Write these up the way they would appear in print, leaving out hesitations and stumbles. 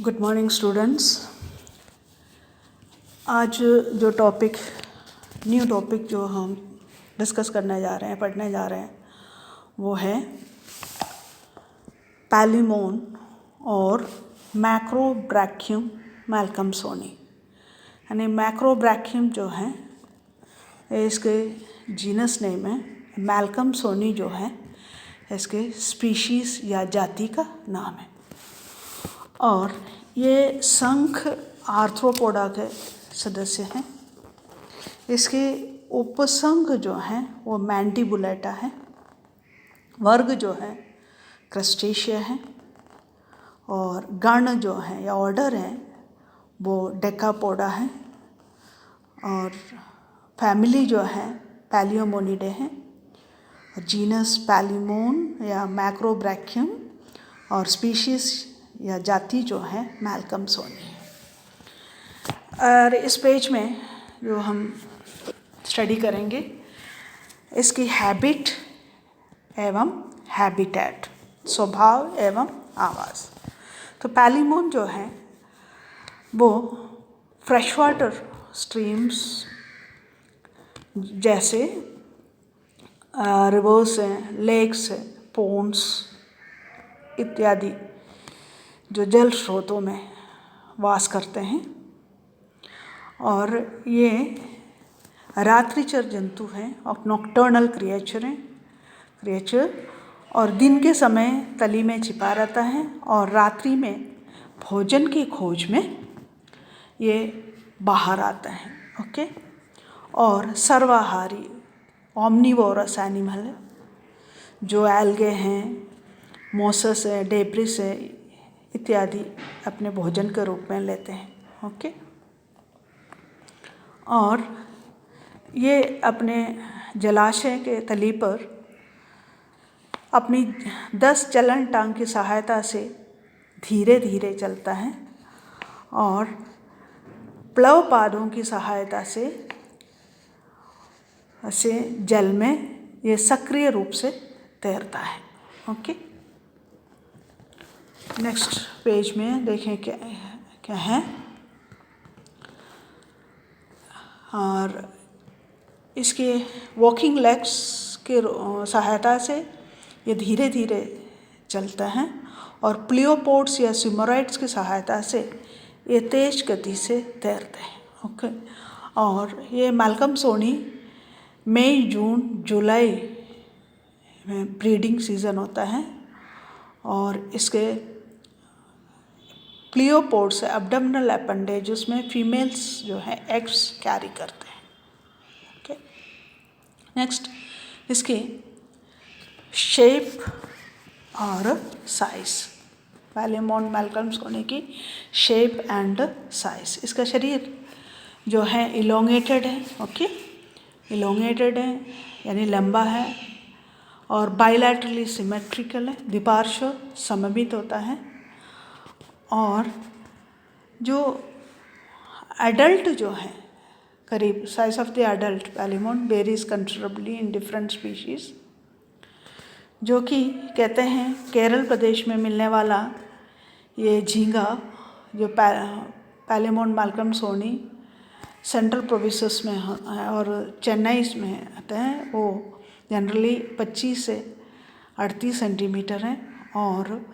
Good morning students. आज जो new topic जो हम डिस्कस करने जा रहे हैं, पढ़ने जा रहे हैं, वो है पैलिमोन और मैक्रोब्रैकियम मैल्कमसोनी। यानी मैक्रोब्रैकियम जो है इसके जीनस नेम है, मैल्कमसोनी जो है इसके स्पीशीज़ या जाति का नाम है। और ये संघ आर्थ्रोपोडा के सदस्य हैं। इसके उपसंघ जो हैं वो मैंडिबुलेटा है, वर्ग जो है क्रस्टेशिया है, और गण जो है या ऑर्डर है वो डेकापोडा है, और फैमिली जो है पैलियोमोनिडे है, जीनस पैलिमोन या मैक्रोब्रैकियम, और स्पीशीज़ या जाति जो है मैल्कमसोनी है। और इस पेज में जो हम स्टडी करेंगे इसकी हैबिट एवं हैबिटेट, स्वभाव एवं आवास। तो पैलिमोन जो है वो फ्रेश वाटर स्ट्रीम्स जैसे रिवर्स हैं, लेक्स हैं, पोन्ड्स इत्यादि जो जल स्रोतों में वास करते हैं। और ये रात्रिचर जंतु हैं और नॉक्टर्नल क्रिएचर, और दिन के समय तली में छिपा रहता है और रात्रि में भोजन की खोज में ये बाहर आता है। ओके। और सर्वाहारी ओमनिवोरस एनिमल है, जो एल्गे हैं, मोसस है, डेब्रिस है इत्यादि अपने भोजन के रूप में लेते हैं। ओके। और ये अपने जलाशय के तली पर अपनी 10 चलन टांग की सहायता से धीरे धीरे चलता है और प्लव पादों की सहायता से जल में ये सक्रिय रूप से तैरता है। ओके। नेक्स्ट पेज में देखें क्या है। और इसके वॉकिंग लेग्स के सहायता से ये धीरे धीरे चलता है और प्लियोपोड्स या सिमोराइड्स की सहायता से ये तेज गति से तैरते हैं। ओके। और ये मैल्कमसोनी मई, जून, जुलाई में ब्रीडिंग सीज़न होता है और इसके प्लियोपोड्स एब्डोमिनल अपेंडेज उसमें फीमेल्स जो है एग्स कैरी करते हैं। ओके। नेक्स्ट इसकी शेप और साइज, पैलिमोन मैल्कमसोनी की शेप एंड साइज। इसका शरीर जो है इलोंगेटेड है। ओके। इलोंगेटेड है यानी लंबा है, और बाइलैटरली सिमेट्रिकल है, द्विपार्श्व सममित होता है। और जो एडल्ट जो है करीब size of the adult palaemon varies considerably in different species, जो कि कहते हैं केरल प्रदेश में मिलने वाला ये झींगा जो पैलिमोन मैल्कमसोनी सेंट्रल प्रोविंसेस में है और चेन्नई में आते हैं, वो जनरली 25 से 38 सेंटीमीटर हैं। और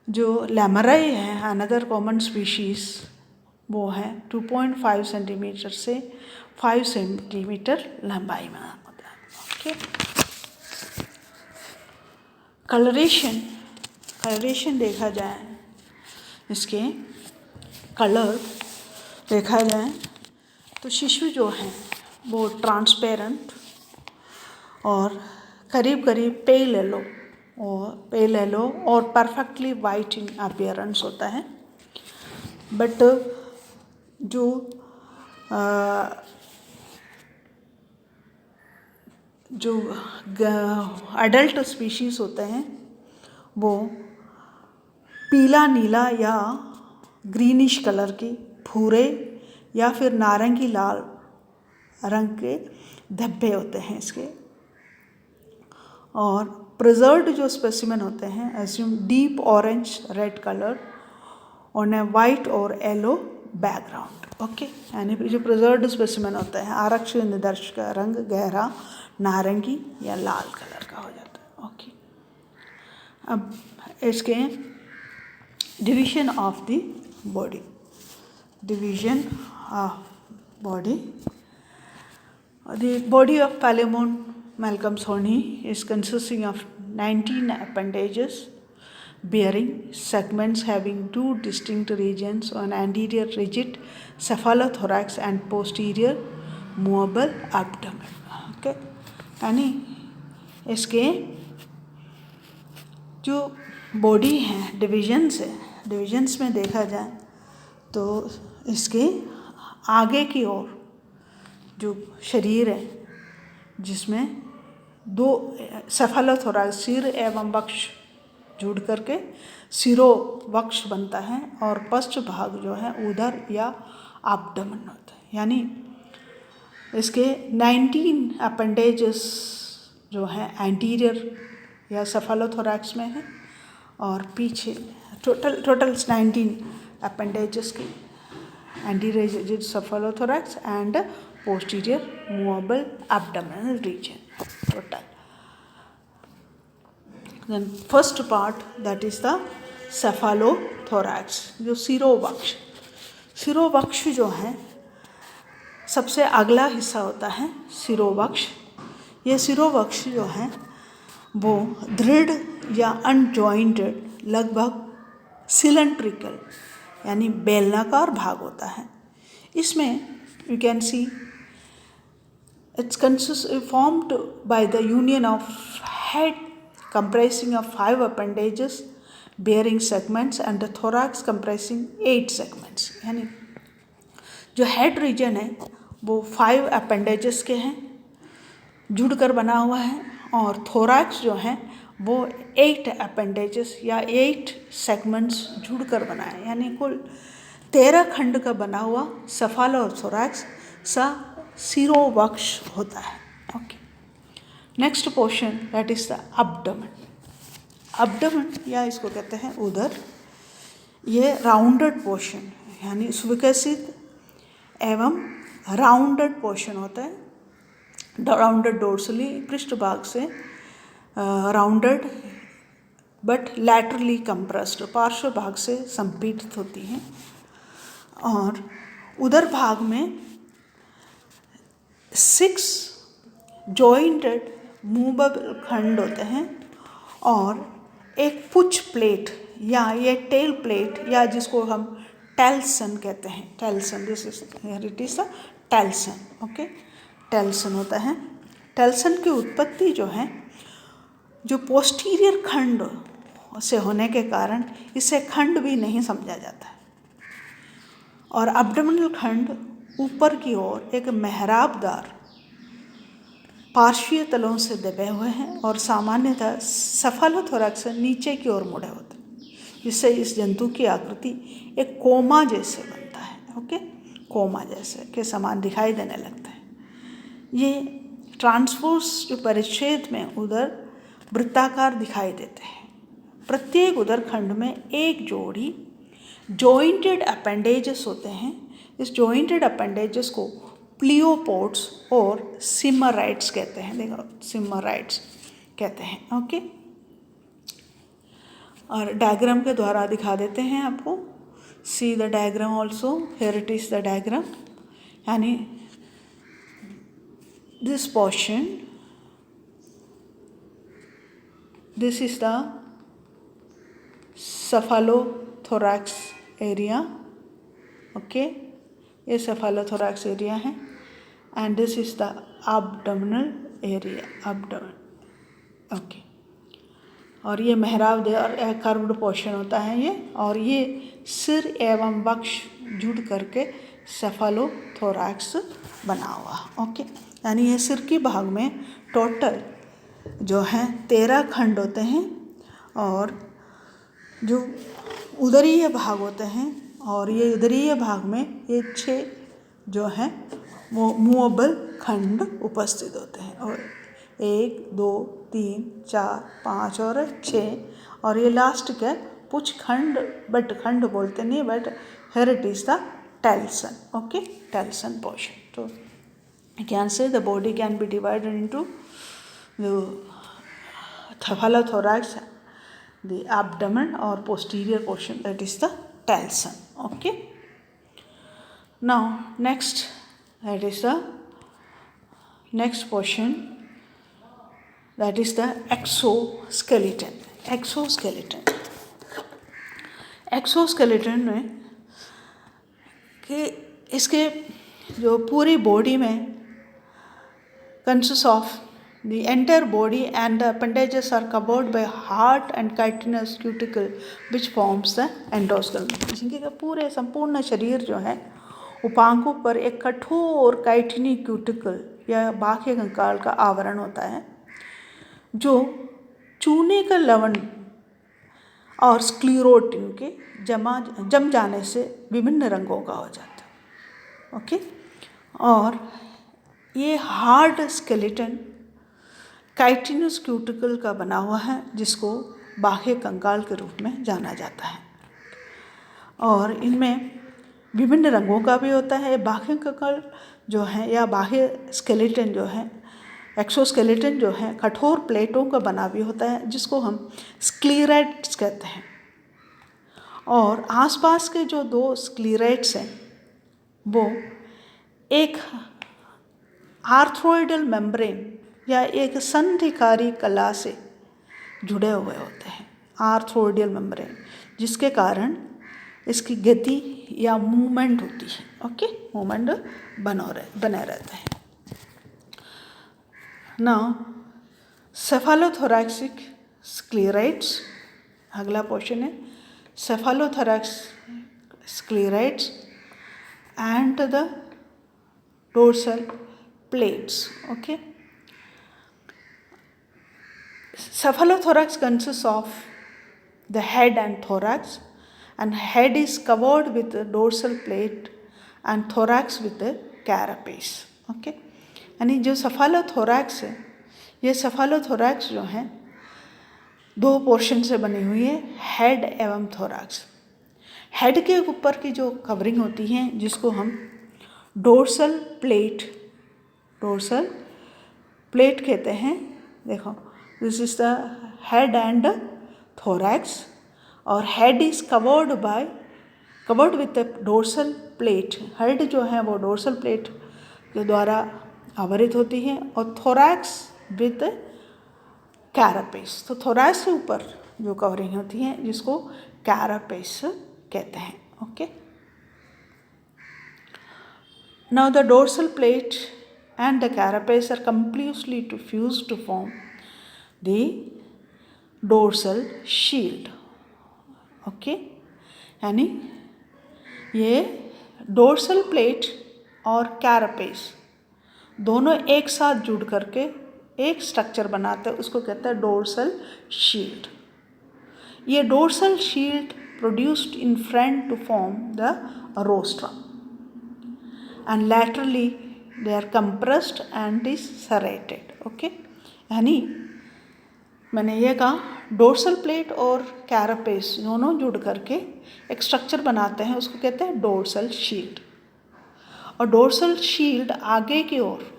जो लैमराई है अनदर कॉमन स्पीशीज़ वो है 2.5 सेंटीमीटर से 5 सेंटीमीटर लंबाई में होता है। ओके। कलरेशन देखा जाए, इसके कलर देखा जाए तो शिशु जो हैं वो ट्रांसपेरेंट और करीब पेल येलो और परफेक्टली वाइट इन अपीयरेंस होता है। बट जो एडल्ट स्पीशीज़ होते हैं वो पीला, नीला या ग्रीनिश कलर की, भूरे या फिर नारंगी लाल रंग के धब्बे होते हैं इसके। और प्रिजर्व्ड जो स्पेसिमेन होते हैं assume deep orange red colour on A white और येलो बैकग्राउंड। ओके, यानी जो प्रिजर्व्ड स्पेसिमेन होता है, आरक्षित निदर्श का रंग गहरा नारंगी या लाल कलर का हो जाता है। ओके, अब इसके division of the body, division of body, the body of Palaemon Malcolm's horny is consisting of 19 appendages bearing segments having two distinct regions on anterior rigid cephalothorax and posterior movable abdomen। okay, यानी इसके जो body है divisions है, divisions में देखा जाए तो इसके आगे की ओर जो शरीर है जिसमें दो सेफालोथोरैक्स सिर एवं वक्ष जुड़ करके सिरो वक्ष बनता है और पश्च भाग जो है उदर या एब्डोमेन होता है। यानी इसके 19 अपेंडेजेस जो हैं एंटीरियर या सेफालोथोरैक्स में है और पीछे टोटल 19 अपेंडेजेस की anterior rigid cephalothorax and posterior movable abdominal region total। Then first part, that is the cephalothorax, जो सिरोवक्ष, सिरोवक्ष जो है सबसे अगला हिस्सा होता है सिरोवक्ष। ये सिरोवक्ष जो है वो दृढ़ या अनजॉइंटेड लगभग सिलेंड्रिकल यानी बेलनाकार भाग होता है। इसमें you can see it's formed by the union of head comprising of 5 appendages bearing segments and the thorax comprising 8 segments। यानी जो हेड रीजन है वो 5 appendages के हैं, जुड़कर बना हुआ है, और थोरैक्स जो है वो 8 appendages या 8 segments जुड़कर बना है, यानी कुल 13 खंड का बना हुआ सेफालोथोरैक्स सा सिरोवक्ष होता है। Okay, next portion that is the abdomen. Abdomen या इसको कहते हैं उदर, ये राउंडेड पोर्शन यानी सुविकसित एवं राउंडेड पोर्शन होता है। राउंडेड डोर्सली पृष्ठभाग से राउंडेड बट लैटरली कंप्रेस्ड, पार्श्व भाग से संपीड़ित होती हैं, और उदर भाग में 6 जॉइंटेड मूवेबल खंड होते हैं और एक पुच प्लेट या ये टेल प्लेट या जिसको हम टेल्सन कहते हैं, telson, this is here it is the telson. Okay, telson होता है। टेल्सन की उत्पत्ति जो है जो पोस्टीरियर खंड से होने के कारण इसे खंड भी नहीं समझा जाता है, और एब्डोमिनल खंड ऊपर की ओर एक मेहराबदार पार्श्वीय तलों से दबे हुए हैं और सामान्यतः सेफालोथोरैक्स से नीचे की ओर मुड़े होते हैं, जिससे इस जंतु की आकृति एक कोमा जैसे बनता है। ओके, कोमा जैसे के समान दिखाई देने लगता है। ये ट्रांसवर्स जो परिच्छेद में उदर वृत्ताकार दिखाई देते हैं। प्रत्येक उदर खंड में एक जोड़ी जॉइंटेड अपेंडेजेस होते हैं। इस जॉइंटेड अपेंडेजेस को प्लियोपोड्स और सिमराइड्स कहते हैं। देखो, सिमराइड्स कहते हैं। ओके, और डायग्राम के द्वारा दिखा देते हैं आपको। See the diagram also, here it is the diagram. यानी this portion, this is the cephalothorax area. Okay, ये सेफालोथोरैक्स एरिया है, and this is the abdominal area, abdomen. Okay, और ये मेहराबदार कर्व्ड पोर्शन होता है ये, और ये सिर एवं वक्ष जुड़ करके सेफालोथोरैक्स बना हुआ। ओके, यानी ये सिर के भाग में टोटल जो है 13 खंड होते हैं, और जो उदरीय भाग होते हैं, और ये उदरीय भाग में ये 6 जो हैं वो मूवेबल खंड उपस्थित होते हैं, और 1 2 3 4 5 और 6, और ये लास्ट का पुछ खंड, बट खंड बोलते नहीं, but here it is the talson. Okay, talson portion. So you can say the body can be divided into the cephalothorax, the abdomen or posterior portion, that is the talson. Okay, now next, that is the next portion, that is the exoskeleton. Exoskeleton में कि इसके जो पूरी body में consist of the entire body and the appendages are covered by hard and chitinous cuticle which forms the endoskeleton. इसके पूरे संपूर्ण शरीर जो है उपांगों पर एक कठोर काइटिनी क्यूटिकल या बाह्य कंकाल का आवरण होता है जो चूने का लवण और स्क्लेरोटिन के जम जाने से विभिन्न रंगों का हो जाता है। ओके, और ये हार्ड स्केलेटन काइटिनस क्यूटिकल का बना हुआ है जिसको बाह्य कंकाल के रूप में जाना जाता है, और इनमें विभिन्न रंगों का भी होता है। बाह्य कंकाल जो है या बाह्य स्केलेटन जो है, एक्सोस्केलेटन जो है, कठोर प्लेटों का बना भी होता है जिसको हम स्क्लेराइड्स कहते हैं, और आसपास के जो दो स्क्लेराइड्स हैं वो एक आर्थ्रोइडल मेम्ब्रेन या एक संधिकारी कला से जुड़े हुए होते हैं, आर्थ्रोइडल मेम्ब्रेन, जिसके कारण इसकी गति या मूवमेंट होती है। ओके, मूवमेंट बने रहते हैं। Now, cephalothoracic sclerites, अगला पोर्शन है cephalothoracic sclerites and the dorsal plates. Okay, cephalothorax consists of the head and thorax, and head is covered with the dorsal plate and thorax with the carapace. Okay, यानी जो सेफालोथोरैक्स है, ये सेफालोथोरैक्स जो है दो portion से बनी हुई है, हेड एवं थोरैक्स। हेड के ऊपर की जो कवरिंग होती है जिसको हम डोर्सल प्लेट कहते हैं। देखो, this is the head and thorax, और head is covered with the dorsal plate. Head जो है वो डोर्सल प्लेट के द्वारा आवरित होती है, और थोरैक्स विद कैरापेस। तो थोरैक्स के ऊपर जो कवरिंग होती है जिसको कैरापेस कहते हैं। Okay, now the dorsal plate and the carapace are completely fused to form the dorsal shield. Okay, यानी ये डोर्सल प्लेट और कैरापेस दोनों एक साथ जुड़ करके एक स्ट्रक्चर बनाते हैं, उसको कहते हैं डोर्सल शील्ड। ये dorsal shield produced in front to form the rostrum, and laterally they are compressed and is serrated. Okay, यानी मैंने ये कहा डोर्सल प्लेट और कैरापेस दोनों जुड़ करके एक स्ट्रक्चर बनाते हैं, उसको कहते हैं डोर्सल शील्ड। और डोर्सल शील्ड आगे की ओर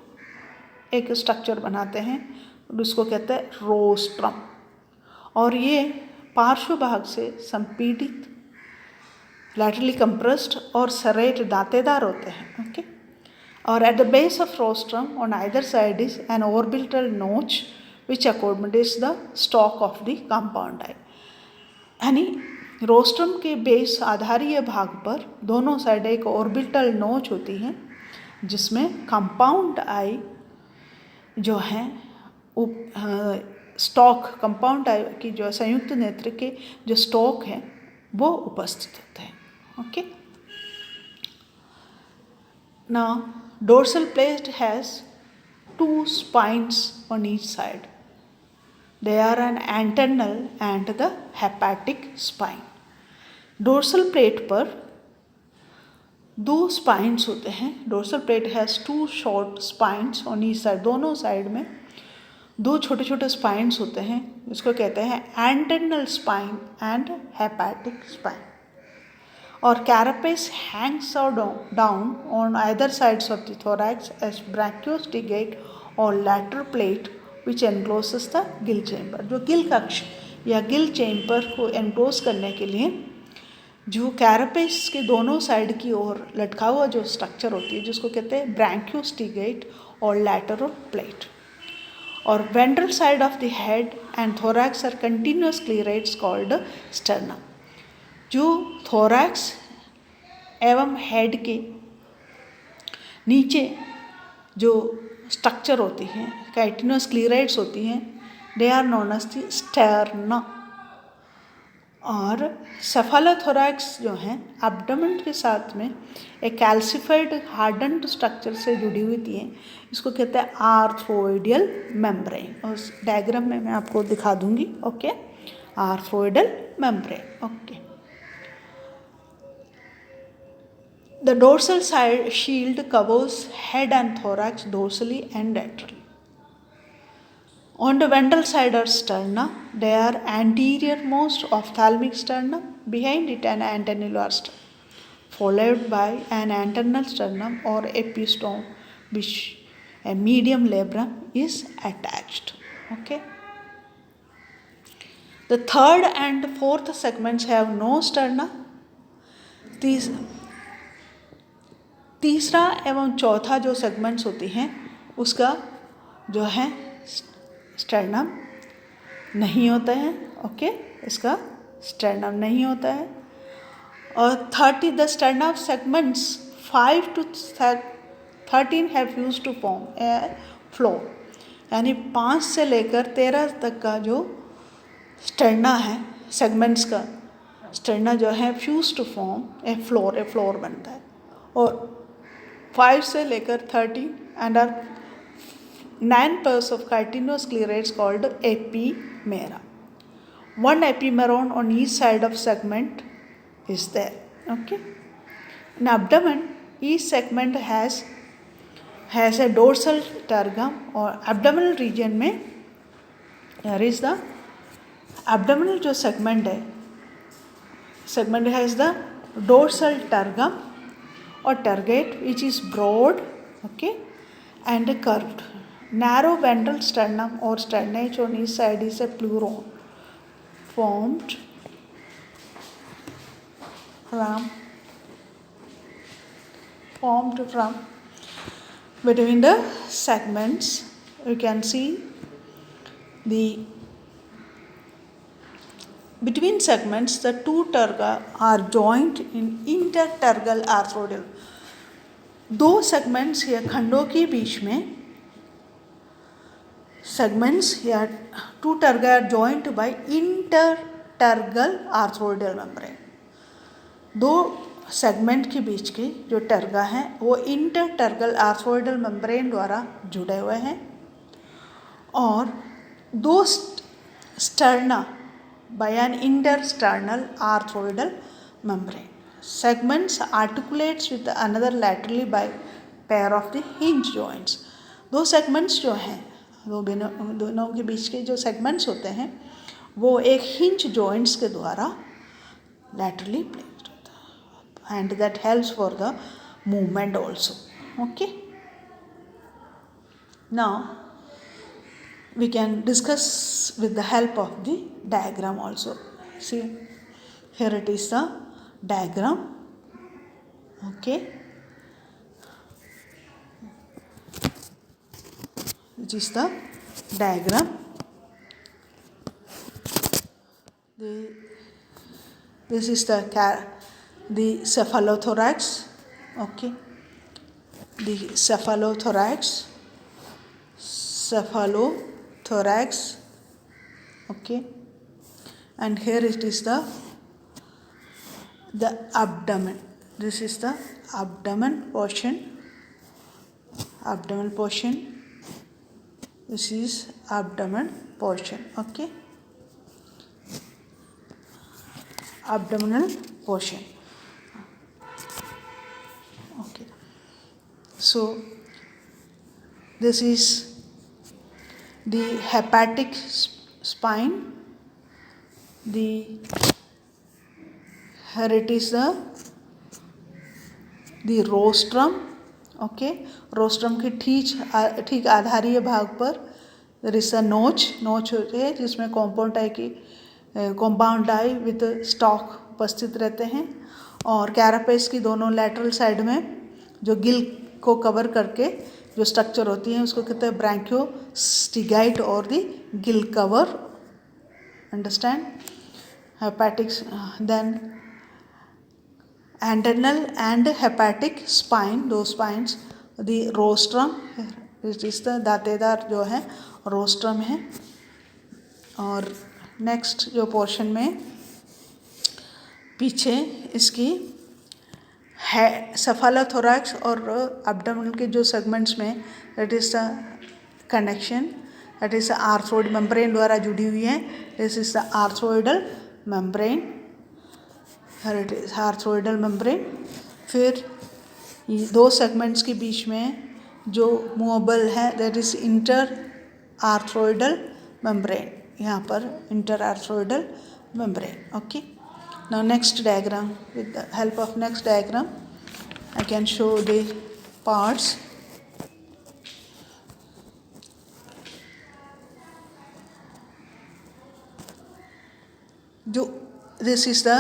एक स्ट्रक्चर बनाते हैं, उसको कहते हैं रोस्ट्रम, और ये पार्श्व भाग से संपीड़ित, लैटरली कंप्रेस्ड और सरेट दांतेदार होते हैं। ओके, और at the base of rostrum on either side is an orbital notch which accommodates the stalk of the compound eye. यानी रोस्ट्रम के बेस आधारीय भाग पर दोनों साइड एक ऑर्बिटल नोच होती है जिसमें कंपाउंड आई जो है स्टॉक, कंपाउंड आई की जो संयुक्त नेत्र के जो स्टॉक है वो उपस्थित होते हैं। Okay, now dorsal plate has 2 spines on each side. They are an antennal and the hepatic spine. Dorsal plate पर 2 spines होते हैं। Dorsal plate has 2 short spines on each side, दोनों साइड में दो छोटे छोटे स्पाइन्स होते हैं जिसको कहते हैं antennal spine and hepatic spine. और carapace hangs down on either sides of the thorax as brachiosteguate or lateral plate which encloses the gill chamber. जो गिल कक्ष या गिल चैम्बर को एनक्लोज करने के लिए जो कैरापेस के दोनों साइड की ओर लटका हुआ जो स्ट्रक्चर होती है जिसको कहते हैं ब्रैंक्योस्टिगेट और लैटरल प्लेट. और ventral side of the head and thorax are continuous sclerites called sternum. जो थोरैक्स एवं हेड के नीचे जो स्ट्रक्चर होती हैं काइटिनस क्लीराइड्स होती हैं they are known as the sterna. और सेफालोथोरैक्स जो हैं एब्डोमेन के साथ में एक कैल्सिफाइड हार्डन्ड स्ट्रक्चर से जुड़ी हुई थी हैं. इसको कहते हैं आर्थ्रोइडियल मेम्ब्रेन. उस डायग्राम में मैं आपको दिखा दूंगी. Okay, arthrodial membrane. Okay. The dorsal side shield covers head and thorax dorsally and laterally. On the ventral side are sterna. They are anterior-most ophthalmic sternum. Behind it an antennular sternum, followed by an antennal sternum or epistome, which a medium labrum is attached. Okay. The third and fourth segments have no sterna. तीसरा एवं चौथा जो segments होती हैं उसका जो है sternum नहीं होता है. ओके, इसका स्टर्नम नहीं होता है. और 30 the sternum segments 5 to 13 have used to form a floor. यानी 5 से लेकर 13 तक का जो स्टर्ना है सेगमेंट्स का स्टर्ना जो है fuse to form a floor बनता है. और 5 से लेकर 13 and are 9 pairs of chitinous sclerates called epimera. One epimeron on each side of segment is there. Okay. In abdomen, each segment has a dorsal tergum or abdominal region में there is the abdominal जो segment है segment has the dorsal tergum or tergate which is broad, okay, and curved. Narrow ventral sternum or sternage on each side is a pleuron formed from between the segments. You can see the between segments the two terga are joined in intertergal arthrodil. दो segments या खंडों के बीच में segments या two terga are joint by intertergal arthrodial membrane. दो segment के बीच के जो टर्गा हैं वो इंटरटर्गल आर्थ्रोइडल मेम्ब्रेन द्वारा जुड़े हुए हैं. और दो sterna by an intersternal arthroidal membrane. Segments articulates with another laterally by pair of the hinge joints. दो segments जो हैं दोनों के बीच के जो segments होते हैं वो एक hinge joints के द्वारा laterally placed होता है and that helps for the movement also. Okay. Now we can discuss with the help of the diagram also. See, here it is the diagram. Okay, which is the diagram. This is the cephalothorax. Okay, the cephalothorax. Okay, and here it is the abdomen. This is the abdomen portion. This is abdomen portion. Okay, abdominal portion. Okay, so this is the hepatic spine, the here it is the rostrum. Okay, rostrum के ठीक आधारीय भाग पर there is a नोच होती है जिसमें compound die with stock उपस्थित रहते हैं, और कैरापेस की दोनों लैटरल साइड में जो गिल को कवर करके जो स्ट्रक्चर होती है उसको कहते हैं ब्रैंकियोस्टिगाइट और the gill cover. Understand? Hepatics, then antennal and hepatic spine, दो spines, the rostrum, इस दांतेदार जो है रोस्ट्रम है. और नेक्स्ट जो पोर्शन में पीछे इसकी है सेफालोथोरैक्स और एब्डोमेन के जो सेगमेंट्स में that is the connection, that is the arthroid membrane द्वारा जुड़ी हुई है. This is the arthrodial membrane. Arthrodial membrane. फिर दो सेगमेंट्स के बीच में जो मूवेबल है that is inter arthrodial membrane. यहाँ पर inter arthrodial membrane. Okay, now next diagram. With the help of next diagram I can show the parts. जो this is the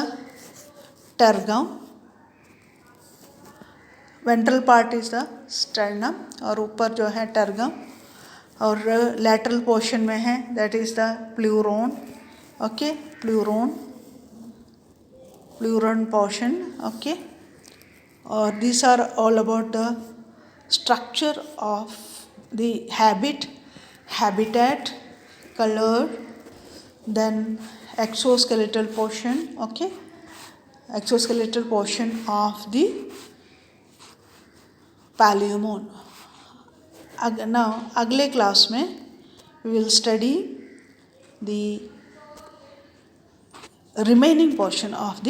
tergum, ventral part is the sternum, और ऊपर जो है tergum, और lateral portion में है that is the pleuron. Okay, pleuron portion. Okay, और this are all about the structure of the habitat, color, then exoskeletal portion. Okay, exoskeletal portion of the palaeomon. Now अगले class में we will study the remaining portion of